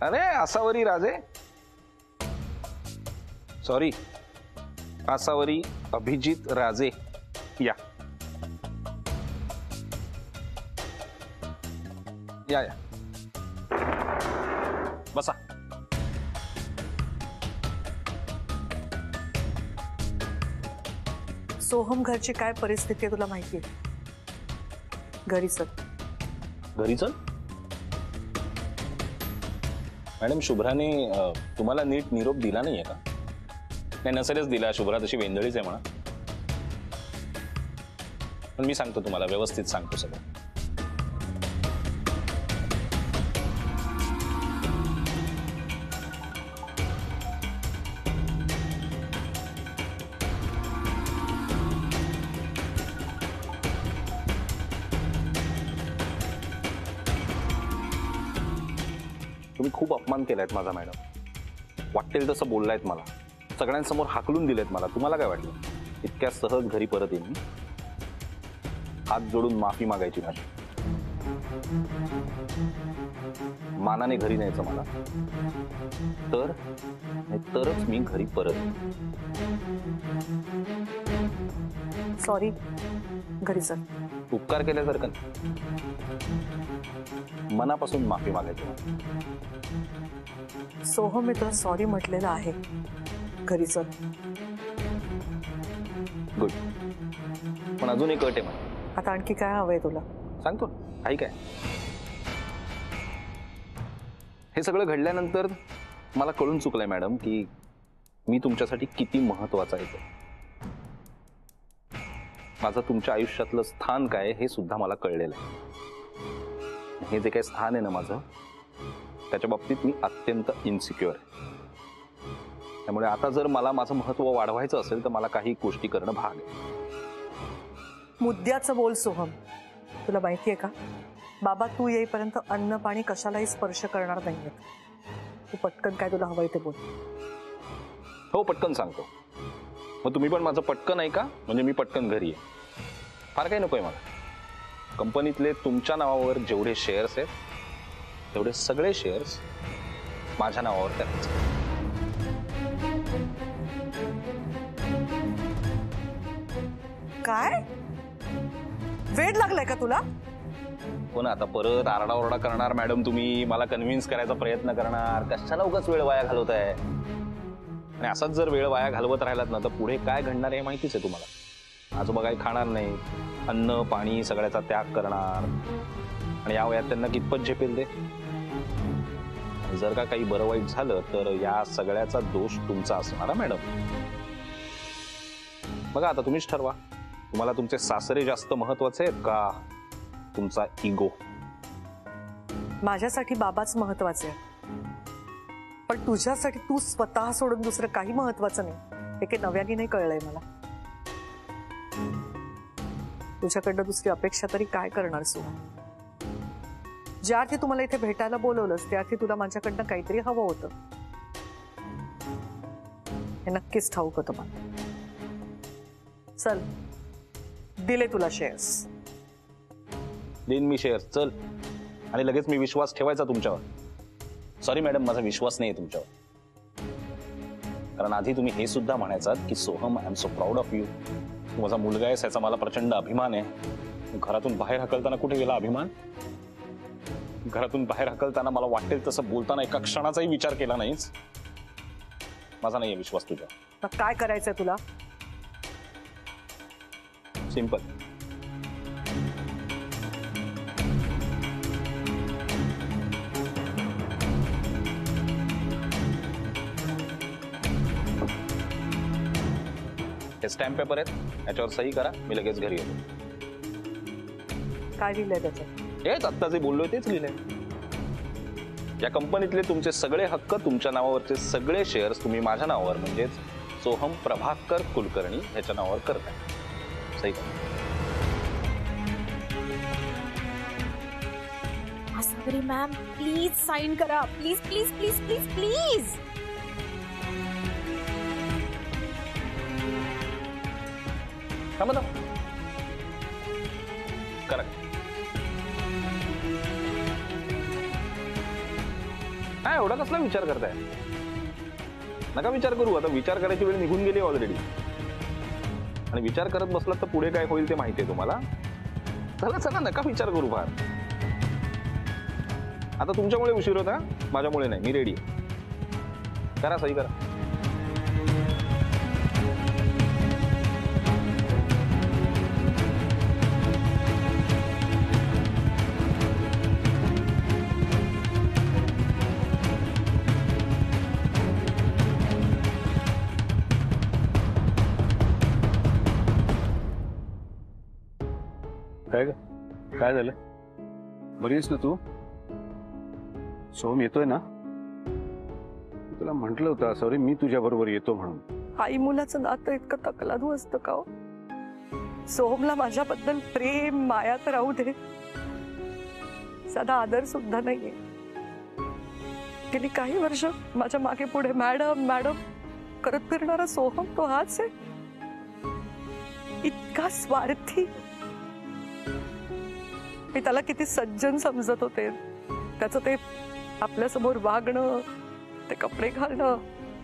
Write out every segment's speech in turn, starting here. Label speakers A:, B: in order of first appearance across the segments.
A: अरे आसावरी राजे, सॉरी आसावरी अभिजित राजे, या या या बसा.
B: सोहम घरची काय परिस्थिती आहे तुला माहिती आहे? घरी चल.
A: घरी चल? मॅडम शुभ्राने तुम्हाला नीट निरोप दिला नाहीये का? नाही नसेलच दिला, शुभ्रा तशी वेंदळीच आहे म्हणा. पण मी सांगतो तुम्हाला, व्यवस्थित सांगतो सगळं. तुम्ही खूप अपमान केलायत माझा मॅडम. वाटेल तसं बोललायत मला, सगळ्यांसमोर हाकलून दिलेत मला. तुम्हाला काय वाटलं इतक्या सहज घरी परत येईन? हात जोडून माफी मागायची माझी. मानाने घरी न्यायचं मला, तरच मी घरी परत येईन.
B: सॉरी, घरी चल.
A: उपकार केल्यासारखं मनापासून माफी मागायची.
B: सोहम, मी तुला सॉरी म्हटलेलं आहे. घरी चल.
A: गुड. पण अजून एक अट आहे मला.
B: आता आणखी काय हवंय तुला?
A: सांगतो काही काय. हे सगळं घडल्यानंतर मला कळून चुकलंय मॅडम की मी तुमच्यासाठी किती महत्वाचा आहे. माझं तुमच्या आयुष्यातलं स्थान काय हे सुद्धा मला कळलेलं आहे. हे जे काही स्थान आहे ना माझं, त्याच्या बाबतीत मी अत्यंत इन्सिक्युअर आहे. त्यामुळे आता जर मला माझं महत्व वाढवायचं असेल तर मला काही गोष्टी करणं भाग आहे.
B: मुद्द्याचं बोल सोहम. तुला माहितीये का, बाबा तू येईपर्यंत अन्न पाणी कशालाही स्पर्श करणार नाहीयेत. तू पटकन काय तुला हवंय ते बोल.
A: हो पटकन सांगतो. मग तुम्ही पण माझं पटकन ऐका, म्हणजे मी पटकन घरी आहे. फार काही नकोय मला. कंपनीतले तुमच्या नावावर जेवढे शेअर्स आहेत तेवढे सगळे शेअर्स माझ्या नावावर करायचे.
B: काय वेळ लागलाय का तुला?
A: हो ना, आता परत आरडाओरडा करणार मॅडम. तुम्ही मला कन्व्हिन्स करायचा प्रयत्न करणार. कशाला उगाच वेळ वाया घालवताय? आणि असाच जर वेळ वाया घालवत राहिलात ना तर पुढे काय घडणार हे माहितीच आहे तुम्हाला. आजोबा काही खाणार नाही, अन्न पाणी सगळ्याचा त्याग करणार. आणि या वयात त्यांना कितपत झेपेल ते? जर का काही बरं वाईट झालं तर या सगळ्याचा दोष तुमचा असणार मॅडम. बघा आता तुम्हीच ठरवा, तुम्हाला तुमचे सासरे जास्त महत्वाचे आहेत का तुमचा इगो?
B: माझ्यासाठी बाबाच महत्वाचे आहे, पण तुझ्यासाठी तू स्वतः सोडून दुसरं काही महत्वाचं नाही हे काही नव्याने नाही कळलंय मला. तुझ्याकडनं दुसरी अपेक्षा तरी काय करणार सुहा? ज्या अर्थी तुम्हाला इथे भेटायला बोलवलंस त्या अर्थी तुला माझ्याकडनं काहीतरी हवं होतं. हे नक्कीच ठाऊक होतं मला. चल, दिले तुला शेअर्स.
A: देईन मी शेअर्स, चल. आणि लगेच मी विश्वास ठेवायचा तुमच्यावर? सॉरी मॅडम, माझा विश्वास नाही तुमच्यावर. कारण आधी तुम्ही हे सुद्धा म्हणायचात की Soham, I am so proud of you. तू माझा मुलगा आहेस याचा मला प्रचंड अभिमान आहे. घरातून बाहेर हकलताना कुठे गेला अभिमान? घरातून बाहेर हकलताना मला वाटेल तसं बोलताना एका क्षणाचाही विचार केला नाहीच. माझा नाहीये विश्वास तुझ्यावर.
B: मग काय करायचंय तुला?
A: सिंपल. हे स्टॅम्प पेपर आहेत, याच्यावर सही करा. मी लगेच घरी येतो.
B: काय लिहिलंय त्याच्यात?
A: हेच आत्ता जे बोललोय तेच लिहिलंय. या कंपनीतले तुमचे सगळे हक्क, तुमच्या नावावरचे सगळे शेअर्स तुम्ही माझ्या नावावर म्हणजेच सोहम प्रभाकर कुलकर्णी ह्याच्या नावावर करताय. सही करा.
C: आसावरी मॅम प्लीज साइन करा. Please please please please please.
A: Correct. काय एवढा कसला विचार करताय? नका विचार करू, आता विचार करायची वेळ निघून गेली ऑलरेडी. आणि विचार करत बसलात तर पुढे काय होईल ते माहितीये तुम्हाला. चला चला, नका विचार करू फार. आता तुमच्यामुळे उशीर होता, माझ्यामुळे नाही. मी रेडी. करा, सही करा.
D: काय झालं? बरी आहेस ना तू? सोहम येतोय ना? तुला म्हंटल होतं सॉरी मी तुझ्या बरोबर येतो म्हणून.
B: आई मुलाचं नातं इतकं तकलादू असतं का हो? सोहमला माझ्याबद्दल प्रेम माया तर राहू दे, साधा आदर सुद्धा नाहीये. गेली काही वर्ष माझ्या मागे पुढे मॅडम मॅडम करत फिरणारा सोहम तो हाच आहे. इतका स्वार्थी. मी त्याला किती सज्जन समजत होते. त्याचं ते आपल्यासमोर वागणं, ते कपडे घालणं,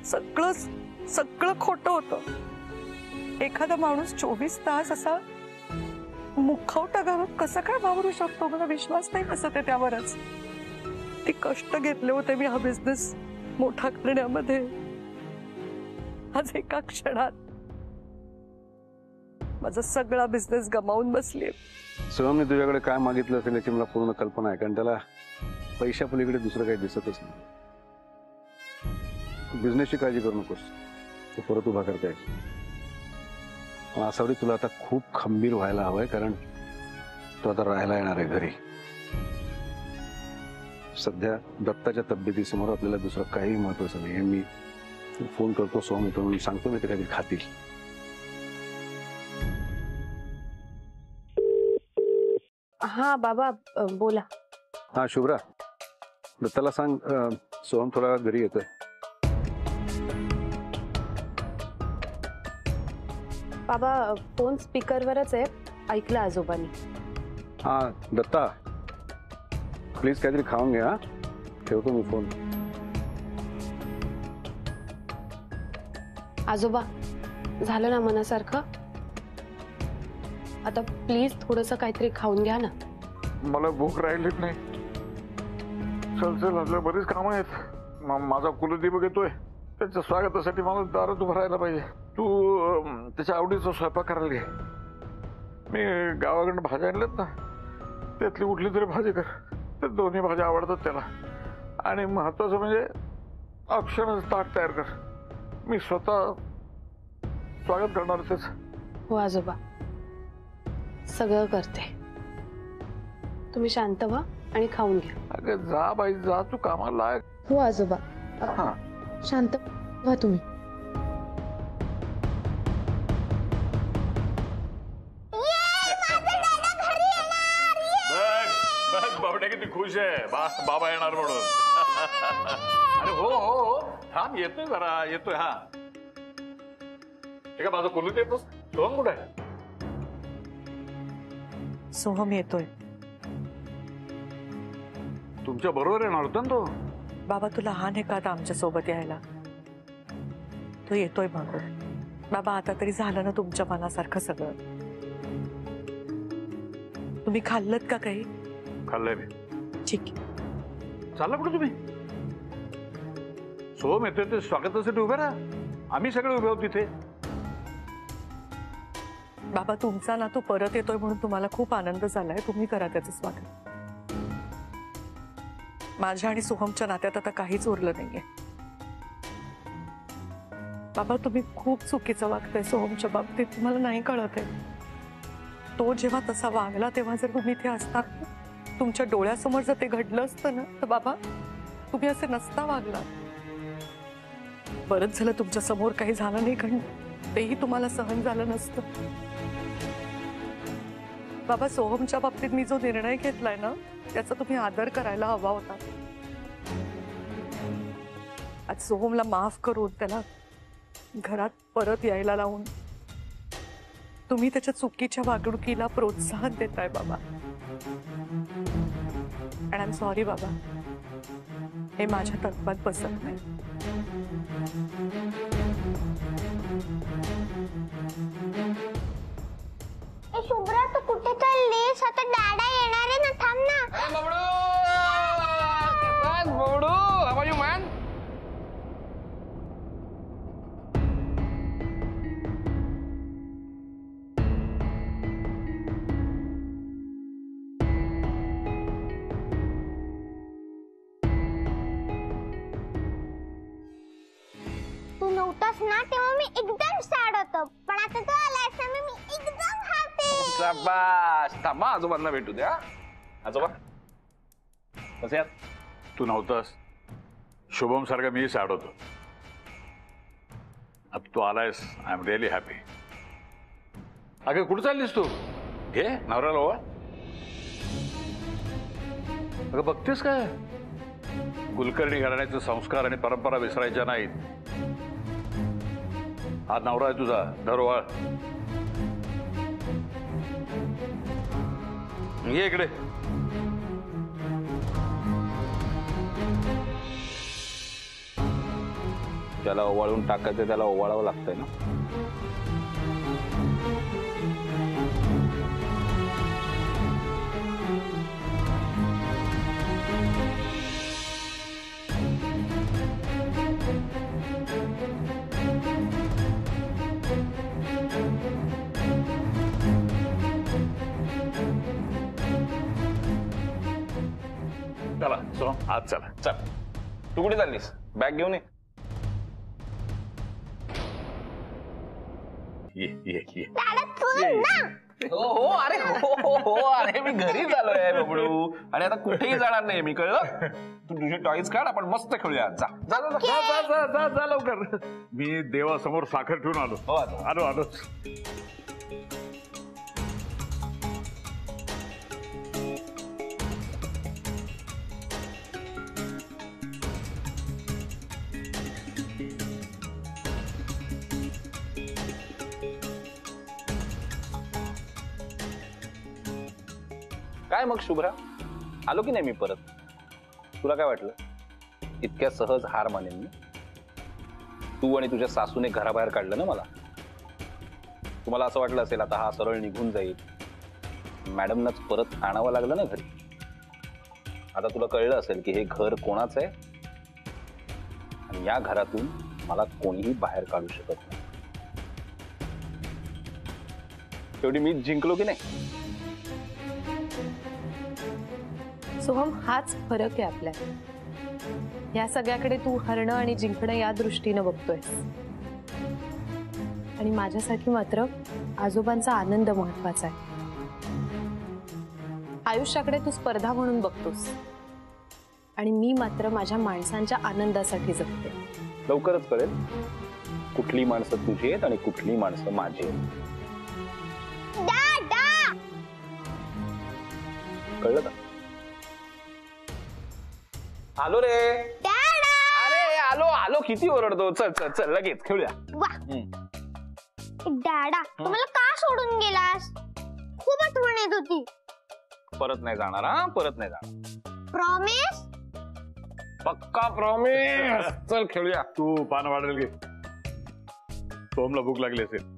B: सगळं खोटं होतं. एखादा माणूस 24 तास असा मुखवटा घालून कसा काय वावरू शकतो? मला विश्वास नाही बसत आहे त्यावरच. ती कष्ट घेतले होते मी हा बिझनेस मोठा करण्यामध्ये. आज एका क्षणात माझा सगळा बिझनेस गमावून बसले.
D: सोहमने तुझ्याकडे काय मागितलं असेल याची मला पूर्ण कल्पना आहे, कारण त्याला पैशापलीकडे दुसरं काही दिसतच नाही. बिझनेसची काळजी करू नकोस, तो परत उभा करता येईल. आसावरी तुला आता खूप खंबीर व्हायला हवंय, कारण तो आता राहायला येणार आहे घरी. सध्या दत्ताच्या तब्येतीसमोर आपल्याला दुसरं काही महत्वाचं नाही. हे मी फोन करतो, सोहम येतो म्हणून सांगतो, मी ते काही खातील.
E: हा बाबा बोला.
D: हा शुभ्रा, दत्ताला सांग सोहम थोडा घरी येतोय.
E: बाबा फोन स्पीकरवरच आहे, ऐकलं आजोबांनी.
D: हा दत्ता प्लीज काहीतरी खाऊन घ्या. ठेवतो मी फोन.
E: आजोबा झालं ना मनासारखं? आता प्लीज थोडंसं काहीतरी खाऊन घ्या ना.
F: मला भूक राहिलीच नाही. चल चल, आपल्या बरीच कामं आहेत. माझा कुलदीपक येतोय, त्याच्या स्वागतासाठी मला दारात उभं राहायला पाहिजे. तू त्याच्या आवडीचा स्वयंपाक करायला घे. मी गावाकडनं भाज्या आणल्यात ना, त्यातली कुठली तरी भाजी कर. ते दोन्ही भाज्या आवडतात त्याला. आणि महत्वाचं म्हणजे अक्षरच ताट तयार कर. मी स्वतः स्वागत करणार त्याच.
E: हो आजोबा, सगळं करते. तुम्ही शांत व्हा आणि खाऊन घ्या.
F: अगं जा बाई जा, तू कामाला लाग.
E: हो आजोबा,
F: हा
E: शांत व्हा तुम्ही.
F: बाबड्या किती खुश आहे बाबा येणार म्हणून. अरे हो हो हो, थांब येतोय जरा, येतोय. हा ठीक आहे, माझं कुलूच येतो. सोहम कुठे आहे?
B: सोहम येतोय.
F: तुमच्या बरोबर येणार होता ना तो?
B: बाबा तुला हा नाही का आता आमच्या सोबत यायला? तो येतोय म्हणून. बाबा आता तरी झालं ना तुमच्या मनासारखं सगळं? तुम्ही खाल्लत का काही?
F: खाल्लंय मी.
B: ठीक आहे.
F: चालला कुठे तुम्ही? सोहम येतोय ते स्वागतासाठी उभे राहा. आम्ही सगळे उभे आहोत तिथे.
B: बाबा तुमचा ना तो परत येतोय म्हणून तुम्हाला खूप आनंद झालाय. तुम्ही करा त्याचं स्वागत. माझ्या आणि सोहमच्या नात्यात आता काहीच उरलं नाहीये. बाबा तुम्ही खूप चुकीचं वागताय सोहमच्या बाबतीत. तुम्हाला नाही कळत आहे. तो जेव्हा तसा वागला तेव्हा जर तुम्ही इथे असता, तुमच्या डोळ्यासमोर जर ते घडलं असतं ना, तर बाबा तुम्ही असे नसता वागला. बरंच झालं तुमच्या समोर काही झालं नाही, कारण तेही तुम्हाला सहन झालं नसतं. बाबा सोहमच्या बाबतीत मी जो निर्णय घेतलाय ना, त्याचा तुम्ही आदर करायला हवा होता. आज सोहमला माफ करून त्याला घरात परत यायला लावून तुम्ही त्याच्या चुकीच्या वागणुकीला प्रोत्साहन देताय बाबा. अँड आय एम सॉरी बाबा. हे माझ्या तत्वात बसत नाही.
G: शुभ्रा तू कुठे चाललीस? आता दादा येणार आहे ना, थांब ना. तू नव्हतास ना तेव्हा मी एकदम सॅड होतो, पण आता तू आलास ना मी एकदम हॅपी.
A: शाबास. थांबा आजोबांना भेटू द्या. आजोबा कसे आहात?
F: तू नव्हतास, शुभम सारखा मी सॅड होतो. अब तू आलायस, आय एम रिअली हॅपी. अगं कुठे चाललीस तू? हे नवऱ्याला ओवाळ. अगं बघतेस काय, कुलकर्णी घराण्याचे संस्कार आणि परंपरा विसरायच्या नाहीत. हा नवरा आहे तुझा, धर ओवाळ. ये इकडे.
A: ज्याला ओवाळून टाकायचं त्याला ओवाळावं लागतंय ना.
F: चला सोहम आज चला.
A: चल तू कुठे चाललीस? बॅग घेऊन
F: ये.
G: दादा तू ना.
A: हो अरे हो अरे मी घरीच आलोय बबडू. आणि आता कुठेही जाणार नाही मी, कळलं? तू तुझे टॉईज काढ, आपण मस्त खेळूया. जा जा जा, जा.
F: जा लवकर. मी देवासमोर साखर ठेवून आलो.
A: हो आलो.
F: आलोच.
A: काय मग शुभ्रा, आलो की नाही मी परत? तुला काय वाटलं इतक्या सहज हार मानेन मी? तू आणि तुझ्या सासूने घराबाहेर काढलं ना मला. तुम्हाला असं वाटलं असेल आता हा सरळ निघून जाईल, मॅडमनाच परत आणावं लागलं ना घरी. आता तुला कळलं असेल की हे घर कोणाचं आहे आणि या घरातून मला कोणीही बाहेर काढू शकत नाही. शेवटी मीच जिंकलो की नाही?
E: सोहम, हाच फरक आहे आपल्यात. या सगळ्याकडे तू हरणं आणि जिंकणं या दृष्टीनं बघतोयस, आणि माझ्यासाठी मात्र आजोबांचा आनंद महत्वाचा आहे. आयुष्याकडे तू स्पर्धा म्हणून बघतोस, आणि मी मात्र माझ्या माणसांच्या आनंदासाठी जगते.
A: लवकरच कळेल कुठली माणसं तुझी आहेत आणि कुठली माणसं माझी आहेत. कळलं का? आलो रे. अरे आलो. किती ओरडतो. चल लगेच खेळूया.
G: दादा तू मला का सोडून गेलास? खूप आठवण येत होती.
A: परत नाही जाणार. हा परत नाही जाणार.
G: प्रॉमिस?
A: पक्का प्रॉमिस. चल खेळूया.
F: तू पान वाढेल घे. सोहमला भूक लागली असेल.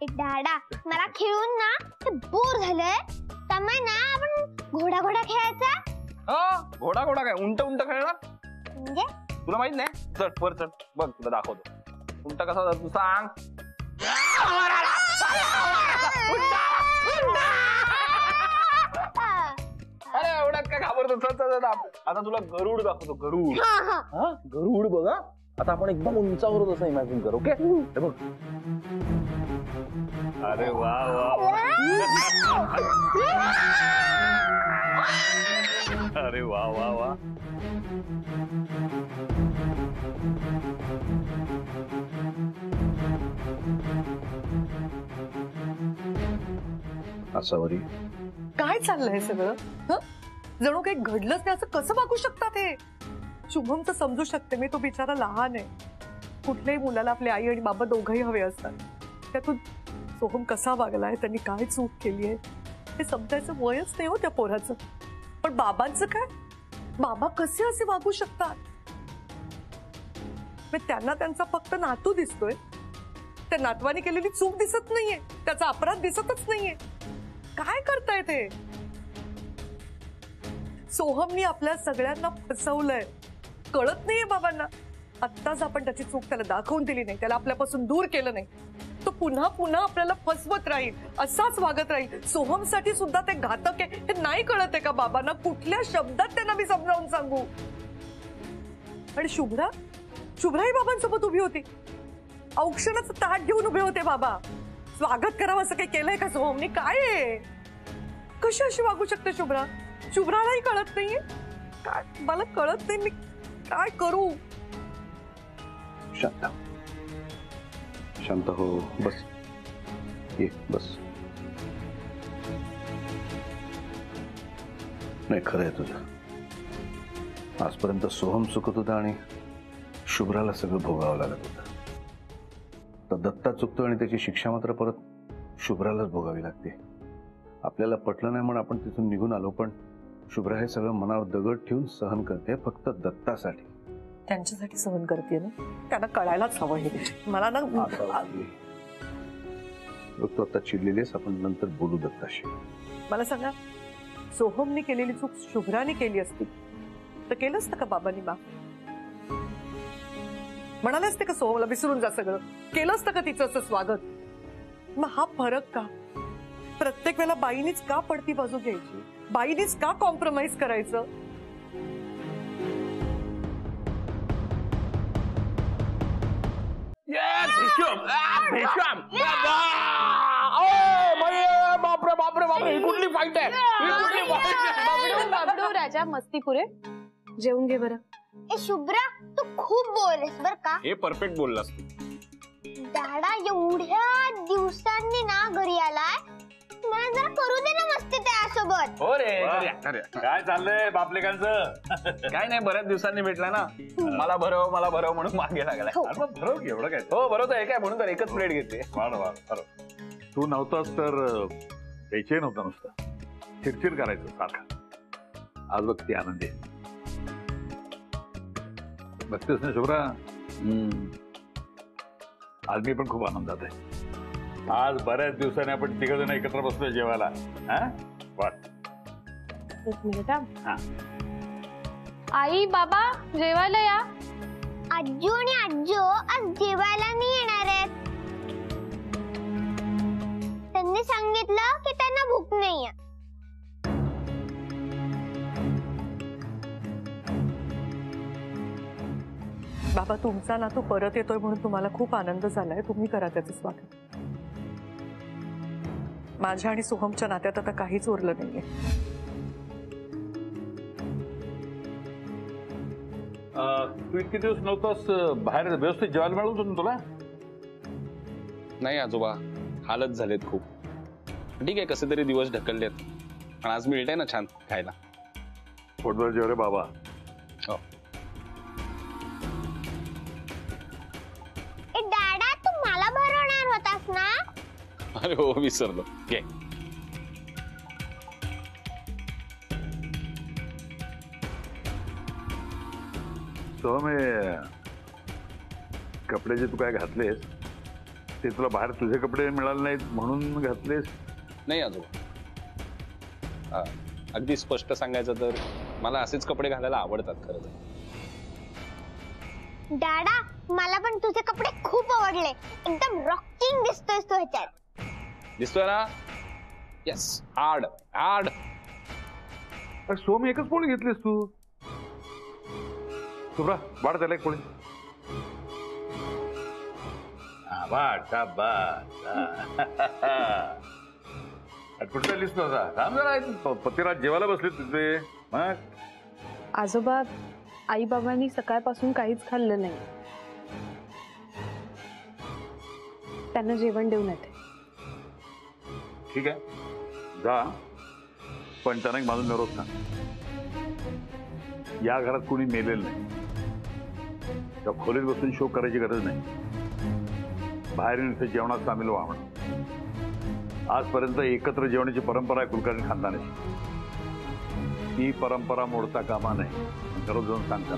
G: दादा मला खेळून ना बोर झालंय, त्यामुळे ना आपण घोडा खेळायचा.
A: घोडा काय उंट खेळणार
G: म्हणजे?
A: तुला माहित नाही? चल वर चल, बघ तुला दाखवतो. उंट कसा तू सांग. अरे एवढ्यात काय घाबरतो. चल आता तुला गरुड दाखवतो. गरुड बघा. आता आपण एकदम उंचावर असं इमॅजिन करू. ओके हे बघ.
F: अरे वा. अरे वा.
D: असावरी
B: काय चाललंय सगळं? जणू काही घडलंच नाही असं कसं वागू शकतात हे? शुभमचं समजू शकते मी, तो बिचारा लहान आहे. कुठल्याही मुलाला आपली आई आणि बाबा दोघंही हवे असतात. त्यातून सोहम कसा वागलाय, त्यांनी काय चूक केली आहे हे समजायचं वयच नाही हो त्या पोराचं. पण बाबांचं काय? बाबा कसे असे वागू शकतात? त्यांना त्यांचा फक्त नातू दिसतोय, त्या नातवाने केलेली चूक दिसत नाहीये, त्याचा अपराध दिसतच नाहीये. काय करताय ते? सोहमनी आपल्या सगळ्यांना फसवलंय, कळत नाहीये बाबांना. आत्ताच आपण त्याची चूक त्याला दाखवून दिली नाही, त्याला आपल्यापासून दूर केलं नाही, तो पुन्हा पुन्हा आपल्याला फसवत राहील, असाच वागत राहील. सोहमसाठी सुद्धा ते घातक आहे हे नाही कळत आहे का बाबांना? कुठल्या शब्दात त्यांना मी समजावून सांगू? आणि शुभ्राही बाबांसोबत उभी होती, औक्षणाचं ताट घेऊन उभे होते बाबा. स्वागत करावं असं काही केलंय का सोहमनी? काय आहे? कशी अशी वागू शकते शुभ्रा? शुभ्रालाही कळत नाहीये. काय मला कळत नाही, मी काय करू?
D: शांत शांत हो, बस ये बस. नाही, खरं आहे तुझं. आजपर्यंत सोहम चुकत होता आणि शुभ्राला सगळं भोगावं लागत होतं. तर दत्ता चुकतो आणि त्याची शिक्षा मात्र परत शुभ्रालाच भोगावी लागते. आपल्याला पटलं नाही म्हणून आपण तिथून निघून आलो, पण शुभ्रा हे सगळं मनावर दगड ठेवून सहन करते, फक्त दत्तासाठी.
B: त्यांच्यासाठी सहन करते ना, त्यांना कळायलाच हवं हे. मला ना
D: तू आता चिडलेलीस, आपण नंतर बोलू दत्ताशी.
B: मला सांगा, सोहमने केलेली चूक शुभ्राने केली असती तर केलं असतं का बाबांनी माफ? म्हणाले असते का सोहमला विसरून जा सगळं? केलं असतं का तिचं असं स्वागत? मग हा फरक का? प्रत्येक वेळेला बाईनीच का पडती बाजू घ्यायची? बाईनीच का कॉम्प्रोमाइज करायचं?
F: बापरे बापरे बापरे, ही कुठली फाईट आहे?
E: बाबडू राजा मस्तीपुरे, जेवून घे बरं.
G: ए शुभ्रा, तू खूप बोललेस बर का?
A: हे परफेक्ट बोललास तू.
G: दादा एवढ्या दिवसांनी ना घरी आलाय, मला जरा करू दे ना मस्ती त्यासोबत.
A: हो रे,
F: काय चाललंय बापलेकांचं?
A: काय नाही, बऱ्याच दिवसांनी भेटला ना, मला भरव म्हणून मागे लागलाय.
F: बरोबर, एवढं काय?
A: हो बरोबर आहे, काय म्हणून तर एकच प्लेट घेते.
F: बरोबर. तू नव्हतास तर बेचैन होता, नुसता चिडचिड करायचं सारखा. आज बघ ती आनंदी आहे. बघतेस ना शुभ्रा, आज मी पण खूप आनंदात आहे. आज बऱ्याच दिवसांनी आपण तिघ जण एकत्र बसतोय जेवायला.
E: एक मिनिट. आई बाबा जेवायला या.
G: आजू आणि आजो आज जेवायला नाही येणार आहेत. त्यांनी सांगितलं की त्यांना भूक नाहीये.
B: बाबा, तुमचा नातू परत येतोय म्हणून तुम्हाला खूप आनंद झालाय, तुम्ही करा त्याचं स्वागत. माझ्या आणि सोहमच्या नात्यात आता काहीच उरलं नाहीये.
F: तू इतके दिवस नव्हतास बाहेर, व्यवस्थित जेवायला मिळत होतं तुला?
A: नाही आजोबा, हालत झालेत खूप. ठीक आहे, कसे तरी दिवस ढकललेत, पण आज मिळतंय ना छान खायला.
F: पोटभर जेव रे बाबा.
A: हो.
G: ए दादा, तू मला भरवणार होतास ना?
A: अरे हो, विसरलो. घे.
F: सोहम, कपडे जे तू काय घातलेस ते तुला बाहेर तुझे कपडे मिळाले नाहीत म्हणून घातलेस?
A: नाही आजोबा, अगदी स्पष्ट सांगायचं तर मला असेच कपडे घालायला आवडतात खरं तर.
G: दादा, मला पण तुझे कपडे खूप आवडले. एकदम रॉकिंग दिसतोयस तू ह्याच्यात.
A: दिसतोय ना? Yes, hard hard.
F: सोहम, एकच पोळी घेतलीस तू? शुभ्रा, वाढ त्याला एक पोळी. कुठल्या लिस्ट होता? पतिराज जेवायला बसले तुझे. मग
E: आजोबा, आई बाबांनी सकाळपासून काहीच खाल्लं नाही, त्यांना जेवण देऊन येते.
F: ठीक आहे, जा, पण त्यांना एक माझा निरोप सांग. या घरात कोणी मेलेलं नाही. त्या खोलीत बसून शोक करायची गरज नाही. बाहेर इथे जेवणात सामील व्हा म्हणून. आजपर्यंत एकत्र जेवणाची परंपरा आहे कुलकर्णी खानदानाची. ही परंपरा मोडता कामा नये. घरात जाऊन सांगता.